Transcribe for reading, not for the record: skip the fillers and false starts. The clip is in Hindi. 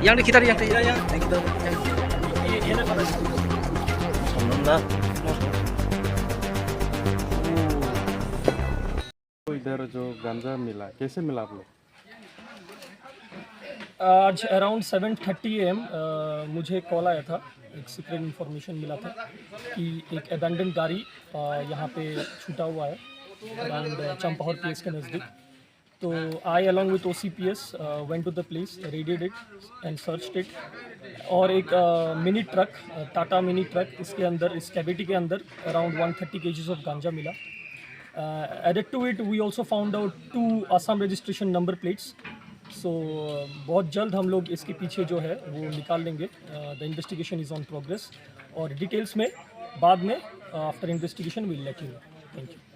yang di kita yang इधर जो गांजा मिला कैसे मिला आप लोग? आज अराउंड 7:30 AM मुझे कॉल आया था, एक सीक्रेट इन्फॉर्मेशन मिला था कि एक अबैंडन गाड़ी यहाँ पे छूटा हुआ है अराउंड चंपाहोर प्लेस के नज़दीक। तो I along with OCPS went to the place, raided it and searched it. और एक mini truck, Tata mini truck, इसके अंदर, इस कैविटी के अंदर अराउंड 130 kgs ऑफ गांजा मिला। Added to it we also found out 2 Assam registration number plates. So बहुत जल्द हम लोग इसके पीछे जो है वो निकाल लेंगे। The investigation is on progress और डिटेल्स में बाद में after investigation will let you know. Thank you.